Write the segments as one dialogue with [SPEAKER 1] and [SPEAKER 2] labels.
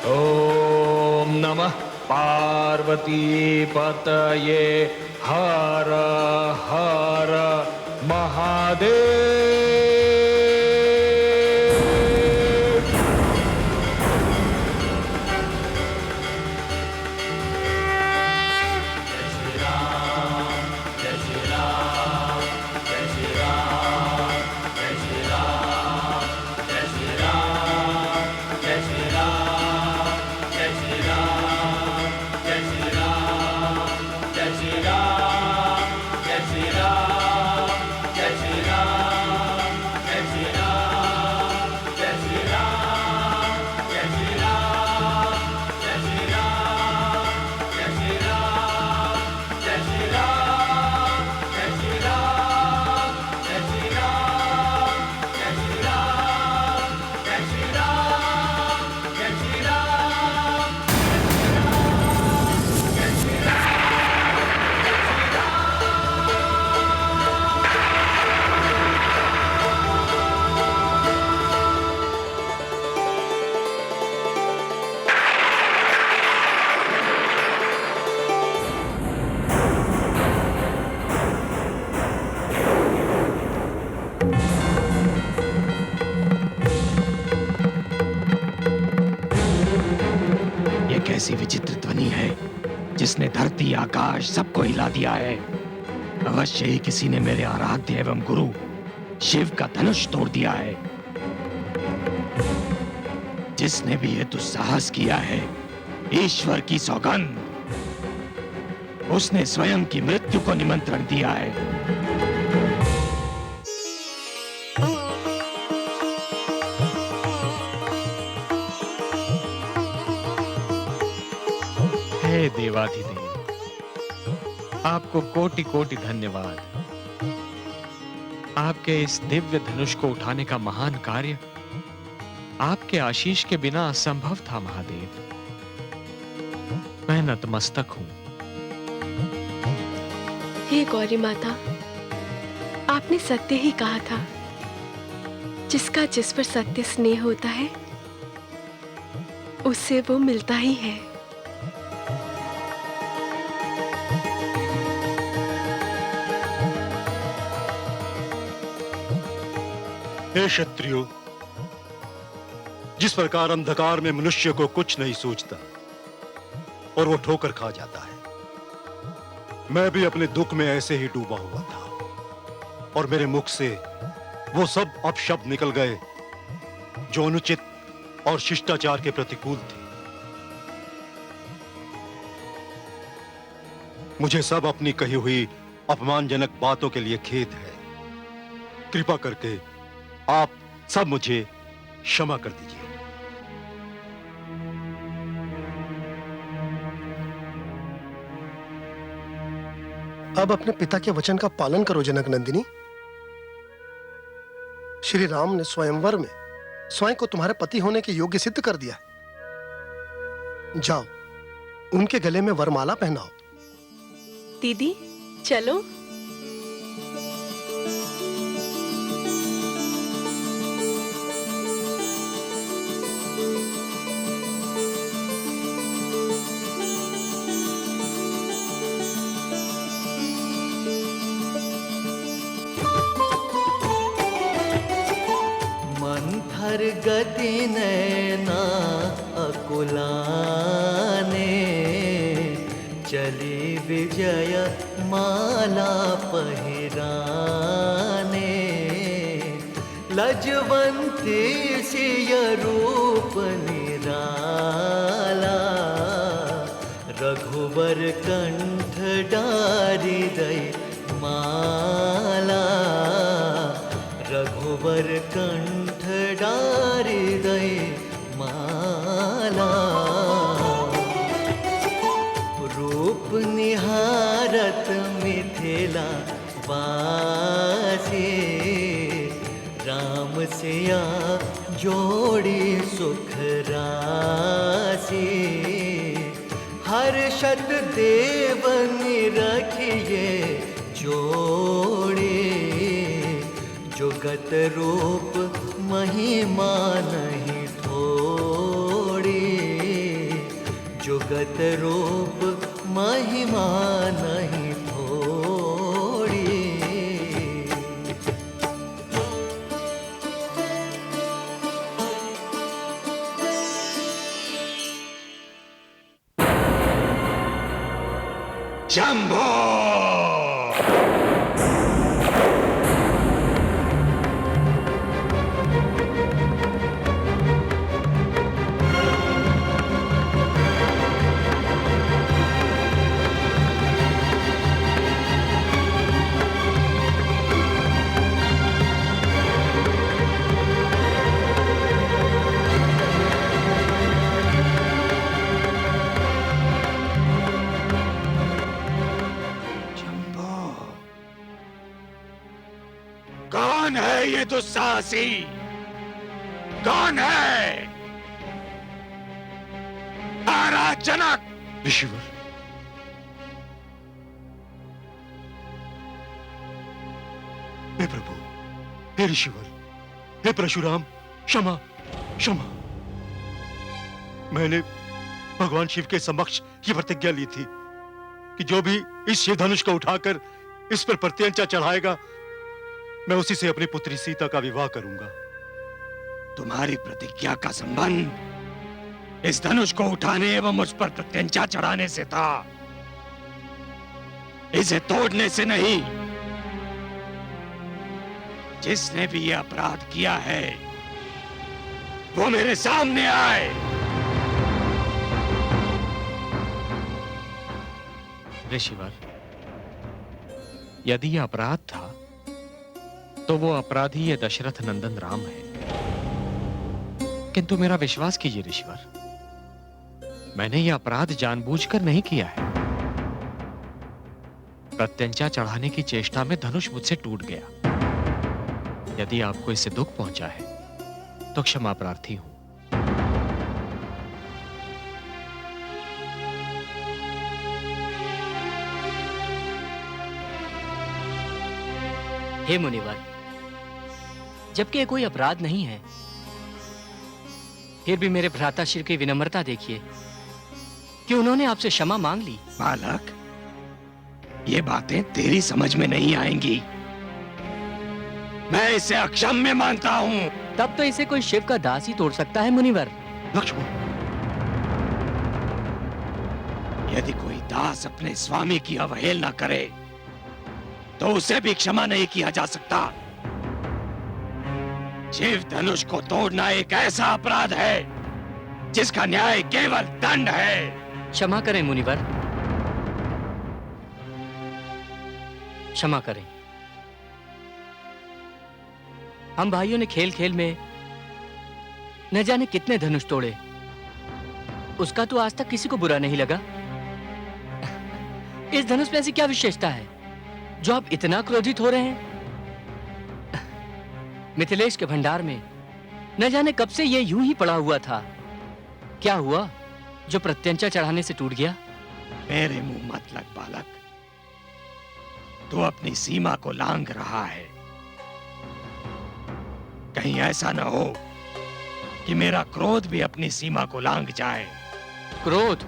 [SPEAKER 1] ओम नमः पार्वती पतये हर हर महादेव।
[SPEAKER 2] कैसी विचित्र ध्वनि है जिसने धरती आकाश सबको हिला दिया है। अवश्य ही किसी ने मेरे आराध्य एवं गुरु शिव का धनुष तोड़ दिया है। जिसने भी ये दुस्साहस किया है, ईश्वर की सौगंध, उसने स्वयं की मृत्यु को निमंत्रण दिया है।
[SPEAKER 1] हे देवाधिदेव, आपको कोटि कोटि धन्यवाद। आपके इस दिव्य धनुष को उठाने का महान कार्य आपके आशीष के बिना असंभव था महादेव। मैं नतमस्तक हूं।
[SPEAKER 3] हे गौरी माता, आपने सत्य ही कहा था। जिसका जिस पर सत्य स्नेह होता है, उससे वो मिलता ही है।
[SPEAKER 4] हे क्षत्रियो, जिस प्रकार अंधकार में मनुष्य को कुछ नहीं सूझता और वो ठोकर खा जाता है, मैं भी अपने दुख में ऐसे ही डूबा हुआ था और मेरे मुख से वो सब अपशब्द निकल गए जो अनुचित और शिष्टाचार के प्रतिकूल थे। मुझे सब अपनी कही हुई अपमानजनक बातों के लिए खेद है। कृपा करके आप सब मुझे क्षमा कर दीजिए।
[SPEAKER 5] अब अपने पिता के वचन का पालन करो जनक नंदिनी। श्री राम ने स्वयंवर में स्वयं को तुम्हारे पति होने के योग्य सिद्ध कर दिया। जाओ, उनके गले में वरमाला पहनाओ।
[SPEAKER 3] दीदी चलो।
[SPEAKER 6] मंथर गति नैना अकुलाने, चली विजय माला पहिराने। लजवंती सिय रूप निराला, रघुवर कंठ डारि दई माला। रघुवर कंठ डारि दई माला। रूप निहारत मिथिला वासी, राम सिया जोड़ी सुख राशि। हर्षत देवन रखिए जोड़ी, जुगत रूप महिमा नहीं थोड़ी। जगत रूप महिमा नहीं थोड़ी।
[SPEAKER 2] शंभो! कौन है ये दुस्साहसी? कौन है? जनक!
[SPEAKER 4] ऋषिवर, हे प्रभु, हे ऋषिवर, हे परशुराम, क्षमा क्षमा। मैंने भगवान शिव के समक्ष ये प्रतिज्ञा ली थी कि जो भी इस शिव धनुष को उठाकर इस पर प्रत्यंचा चढ़ाएगा, मैं उसी से अपनी पुत्री सीता का विवाह करूंगा।
[SPEAKER 2] तुम्हारी प्रतिज्ञा का संबंध इस धनुष को उठाने एवं उस पर प्रत्यंचा चढ़ाने से था, इसे तोड़ने से नहीं। जिसने भी यह अपराध किया है वो मेरे सामने आए।
[SPEAKER 1] ऋषिवर, यदि यह अपराध था तो वो अपराधी ये दशरथ नंदन राम है। किंतु मेरा विश्वास कीजिए ऋषिवर, मैंने यह अपराध जानबूझकर नहीं किया है। प्रत्यंचा चढ़ाने की चेष्टा में धनुष मुझसे टूट गया। यदि आपको इससे दुख पहुंचा है तो क्षमा प्रार्थी हूं।
[SPEAKER 7] हे मुनिवर, जबकि ये कोई अपराध नहीं है, फिर भी मेरे भ्राता शिव की विनम्रता देखिए कि उन्होंने आपसे क्षमा मांग ली।
[SPEAKER 2] बालक, ये बातें तेरी समझ में नहीं आएंगी। मैं इसे अक्षम्य मानता हूं।
[SPEAKER 7] तब तो इसे कोई शिव का दास ही तोड़ सकता है मुनिवर।
[SPEAKER 4] लक्ष्मण,
[SPEAKER 2] यदि कोई दास अपने स्वामी की अवहेलना करे तो उसे भी क्षमा नहीं किया जा सकता। शिव धनुष को तोड़ना एक ऐसा अपराध है जिसका न्याय केवल दंड है।
[SPEAKER 7] क्षमा करें मुनिवर, क्षमा करें। हम भाइयों ने खेल खेल में न जाने कितने धनुष तोड़े, उसका तो आज तक किसी को बुरा नहीं लगा। इस धनुष में ऐसी क्या विशेषता है जो आप इतना क्रोधित हो रहे हैं? मिथिलेश के भंडार में न जाने कब से ये यूं ही पड़ा हुआ था। क्या हुआ जो प्रत्यंचा चढ़ाने से टूट गया?
[SPEAKER 2] मेरे मुंह मत लग बालक, तू अपनी सीमा को लांघ रहा है। कहीं ऐसा न हो कि मेरा क्रोध भी अपनी सीमा को लांघ जाए।
[SPEAKER 7] क्रोध?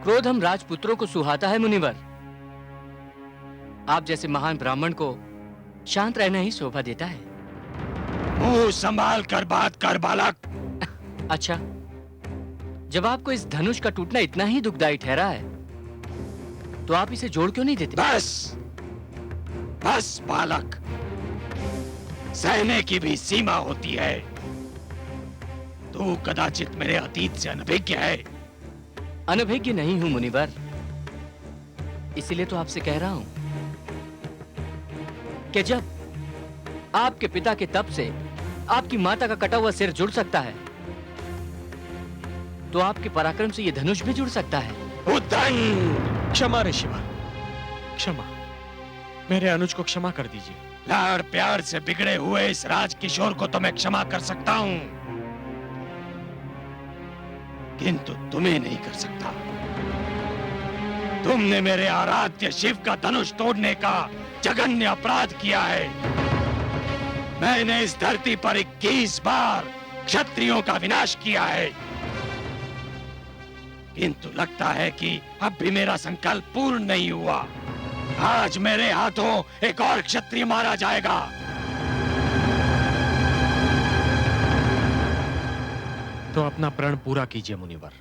[SPEAKER 7] क्रोध हम राजपुत्रों को सुहाता है मुनिवर। आप जैसे महान ब्राह्मण को शांत रहना ही शोभा देता है।
[SPEAKER 2] मुंह संभाल कर बात कर बालक।
[SPEAKER 7] अच्छा, जब आपको इस धनुष का टूटना इतना ही दुखदाई ठहरा है तो आप इसे जोड़ क्यों नहीं देते?
[SPEAKER 2] बस बस बालक, सहने की भी सीमा होती है। तू कदाचित मेरे अतीत से अनभिज्ञ है।
[SPEAKER 7] अनभिज्ञ नहीं हूं मुनिवर, इसीलिए तो आपसे कह रहा हूं कि जब आपके पिता के तप से आपकी माता का कटा हुआ सिर जुड़ सकता है तो आपके पराक्रम से यह धनुष भी जुड़ सकता है।
[SPEAKER 2] उद्दंड!
[SPEAKER 1] क्षमा ऋषिवर, क्षमा। मेरे अनुज को क्षमा कर दीजिए।
[SPEAKER 2] लाड़ प्यार से बिगड़े हुए इस राजकिशोर को तो मैं क्षमा कर सकता हूं, किंतु तुम्हें नहीं कर सकता। तुमने मेरे आराध्य शिव का धनुष तोड़ने का जघन्य अपराध किया है। मैंने इस धरती पर 21 बार क्षत्रियों का विनाश किया है, किंतु लगता है कि अब भी मेरा संकल्प पूर्ण नहीं हुआ। आज मेरे हाथों एक और क्षत्रिय मारा जाएगा।
[SPEAKER 1] तो अपना प्रण पूरा कीजिए मुनिवर।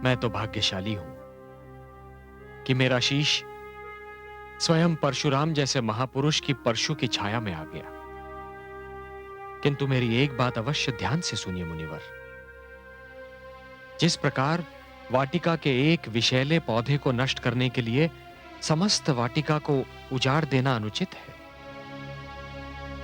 [SPEAKER 1] मैं तो भाग्यशाली हूं कि मेरा शीश स्वयं परशुराम जैसे महापुरुष की परशु की छाया में आ गया। किंतु मेरी एक बात अवश्य ध्यान से सुनिए मुनिवर। जिस प्रकार वाटिका के एक विषैले पौधे को नष्ट करने के लिए समस्त वाटिका को उजाड़ देना अनुचित है,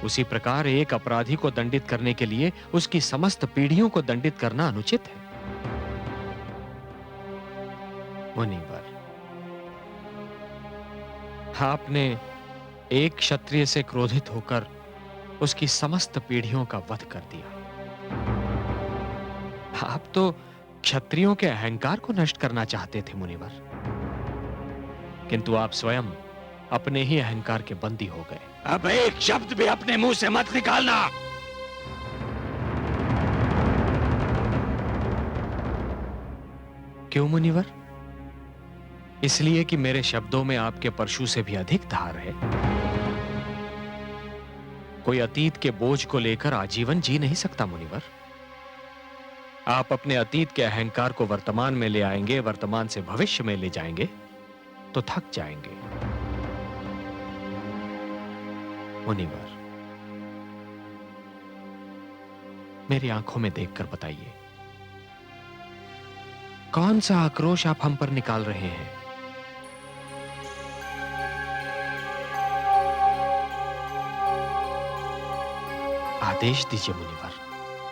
[SPEAKER 1] उसी प्रकार एक अपराधी को दंडित करने के लिए उसकी समस्त पीढ़ियों को दंडित करना अनुचित है। मुनिवर, आपने एक क्षत्रिय से क्रोधित होकर उसकी समस्त पीढ़ियों का वध कर दिया। आप तो क्षत्रियों के अहंकार को नष्ट करना चाहते थे मुनिवर, किंतु आप स्वयं अपने ही अहंकार के बंदी हो गए।
[SPEAKER 2] अब एक शब्द भी अपने मुंह से मत निकालना।
[SPEAKER 1] क्यों मुनिवर? इसलिए कि मेरे शब्दों में आपके परशु से भी अधिक धार है। कोई अतीत के बोझ को लेकर आजीवन जी नहीं सकता मुनिवर। आप अपने अतीत के अहंकार को वर्तमान में ले आएंगे, वर्तमान से भविष्य में ले जाएंगे तो थक जाएंगे। मुनिवर, मेरी आंखों में देखकर बताइए, कौन सा आक्रोश आप हम पर निकाल रहे हैं? आदेश दीजिए मुनिवर।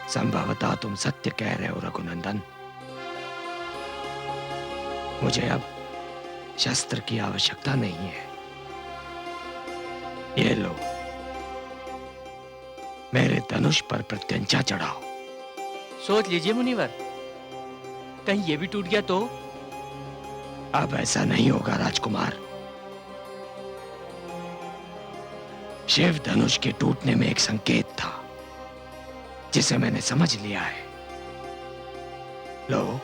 [SPEAKER 2] संभवतः तुम सत्य कह रहे हो रघुनंदन। मुझे अब शस्त्र की आवश्यकता नहीं है। ये लो, मेरे धनुष पर प्रत्यंचा चढ़ाओ।
[SPEAKER 7] सोच लीजिए मुनिवर, कहीं ये भी टूट गया तो?
[SPEAKER 2] अब ऐसा नहीं होगा राजकुमार। शिव धनुष के टूटने में एक संकेत था जिसे मैंने समझ लिया है। लो,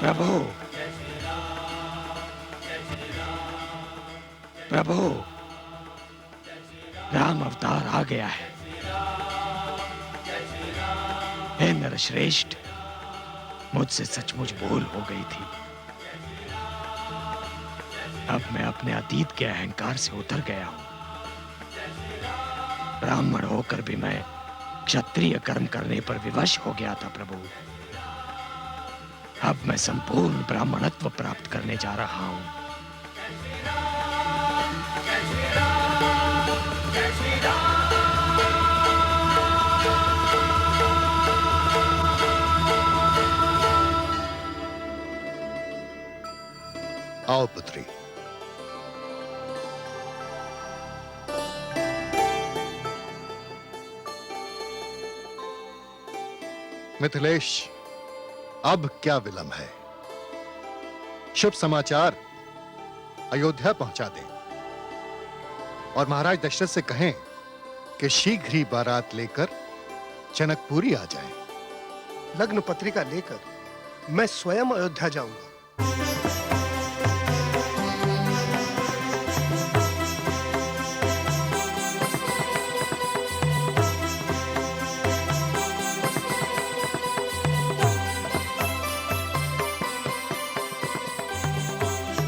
[SPEAKER 2] प्रभु, प्रभु, राम अवतार आ गया है। हे नरश्रेष्ठ, मुझसे सचमुच भूल हो गई थी। अब मैं अपने अतीत के अहंकार से उतर गया हूं। ब्राह्मण होकर भी मैं क्षत्रिय कर्म करने पर विवश हो गया था प्रभु। अब मैं संपूर्ण ब्राह्मणत्व प्राप्त करने जा रहा हूं।
[SPEAKER 4] आओ पुत्री। मिथिलेश, अब क्या विलंब है? शुभ समाचार अयोध्या पहुंचा दें और महाराज दशरथ से कहें कि शीघ्र ही बारात लेकर जनकपुरी आ जाएं।
[SPEAKER 5] लग्न पत्रिका लेकर मैं स्वयं अयोध्या जाऊंगा।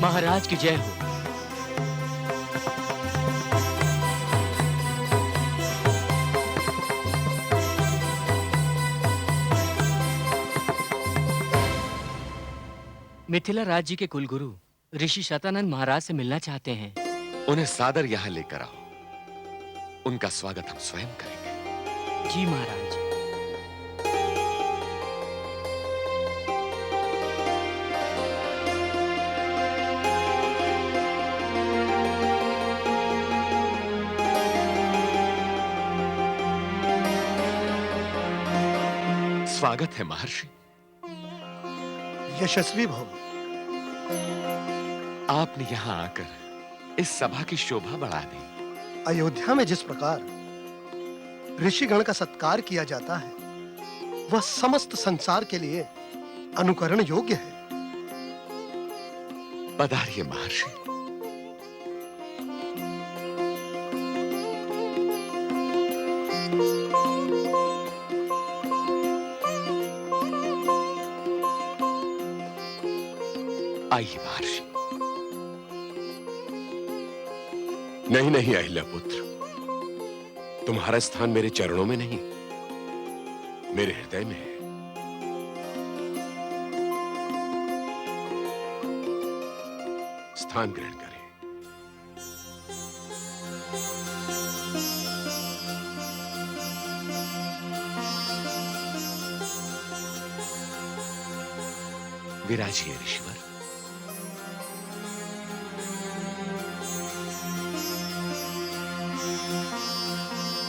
[SPEAKER 7] महाराज की जय हो। मिथिला राज्य के कुलगुरु ऋषि शतानंद महाराज से मिलना चाहते हैं।
[SPEAKER 8] उन्हें सादर यहां लेकर आओ। उनका स्वागत हम स्वयं करेंगे।
[SPEAKER 7] जी महाराज।
[SPEAKER 8] स्वागत है महर्षि।
[SPEAKER 5] यशस्वी भव।
[SPEAKER 8] आपने यहां आकर इस सभा की शोभा बढ़ा दी।
[SPEAKER 5] अयोध्या में जिस प्रकार ऋषिगण का सत्कार किया जाता है वह समस्त संसार के लिए अनुकरण योग्य है।
[SPEAKER 8] पधारिए महर्षि। आइए महर्षि।
[SPEAKER 9] नहीं नहीं अहिल्यापुत्र, तुम्हारा स्थान मेरे चरणों में नहीं, मेरे हृदय में है। स्थान ग्रहण करें।
[SPEAKER 8] विराजिए ऋषिवर।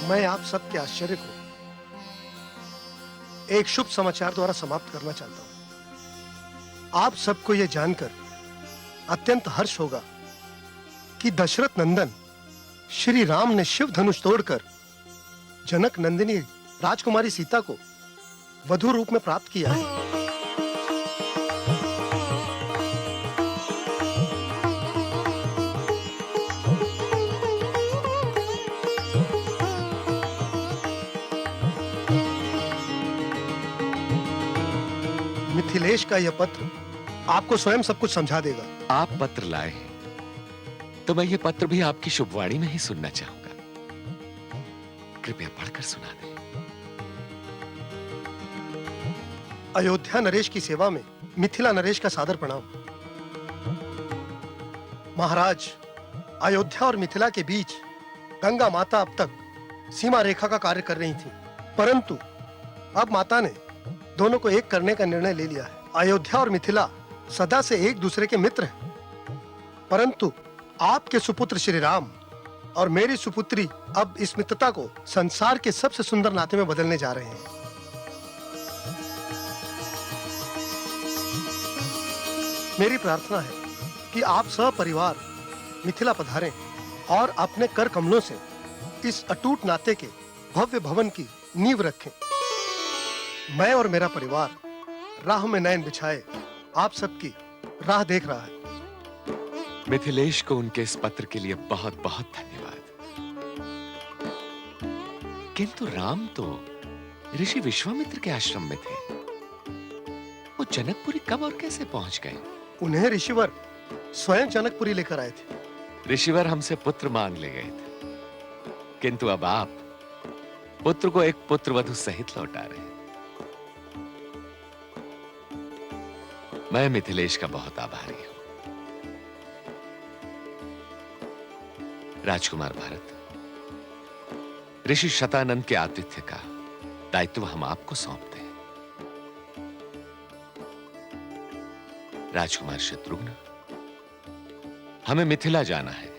[SPEAKER 5] मैं आप सबके आश्चर्य को एक शुभ समाचार द्वारा समाप्त करना चाहता हूं। आप सबको यह जानकर अत्यंत हर्ष होगा कि दशरथ नंदन श्री राम ने शिव धनुष तोड़कर जनक नंदिनी राजकुमारी सीता को वधु रूप में प्राप्त किया है। मिथिलेश का यह पत्र आपको स्वयं सब कुछ समझा देगा।
[SPEAKER 8] आप पत्र लाए हैं तो मैं ये पत्र भी आपकी शुभवाणी में ही सुनना चाहूंगा। कृपया पढ़कर सुना दें।
[SPEAKER 5] अयोध्या नरेश की सेवा में मिथिला नरेश का सादर प्रणाम। महाराज, अयोध्या और मिथिला के बीच गंगा माता अब तक सीमा रेखा का कार्य कर रही थी, परंतु अब माता ने दोनों को एक करने का निर्णय ले लिया है। अयोध्या और मिथिला सदा से एक दूसरे के मित्र हैं, परंतु आपके सुपुत्र श्री राम और मेरी सुपुत्री अब इस मित्रता को संसार के सबसे सुंदर नाते में बदलने जा रहे हैं। मेरी प्रार्थना है कि आप सपरिवार मिथिला पधारें और अपने कर कमलों से इस अटूट नाते के भव्य भवन की नींव रखें। मैं और मेरा परिवार राह में नयन बिछाए आप सबकी राह देख रहा है।
[SPEAKER 8] मिथिलेश को उनके इस पत्र के लिए बहुत बहुत धन्यवाद। किंतु राम तो ऋषि विश्वामित्र के आश्रम में थे। वो जनकपुरी कब और कैसे पहुंच गए?
[SPEAKER 5] उन्हें ऋषिवर स्वयं जनकपुरी लेकर आए थे।
[SPEAKER 8] ऋषिवर हमसे पुत्र मांग ले गए थे, किंतु अब आप पुत्र को एक पुत्रवधु सहित लौटा रहे हैं। मैं मिथिलेश का बहुत आभारी हूं। राजकुमार भरत, ऋषि शतानंद के आतिथ्य का दायित्व हम आपको सौंपते हैं। राजकुमार शत्रुघ्न, हमें मिथिला जाना है,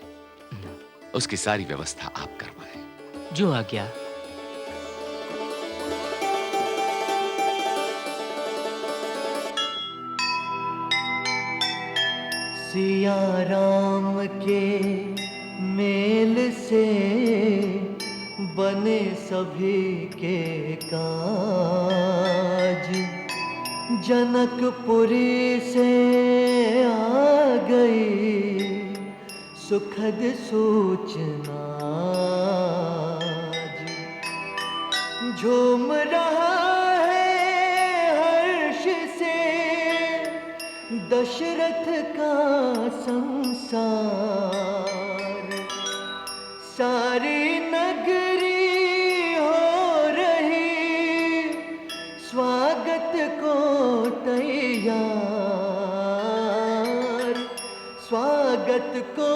[SPEAKER 8] उसकी सारी व्यवस्था आप करवाएं।
[SPEAKER 7] जो आज्ञा।
[SPEAKER 6] सिया राम के मेल से बने सभी के काज। जनकपुरी से आ गई सुखद सूचना। झूम रहा है हर्ष से दशरथ का संसार। सारी नगरी हो रही स्वागत को तैयार। स्वागत को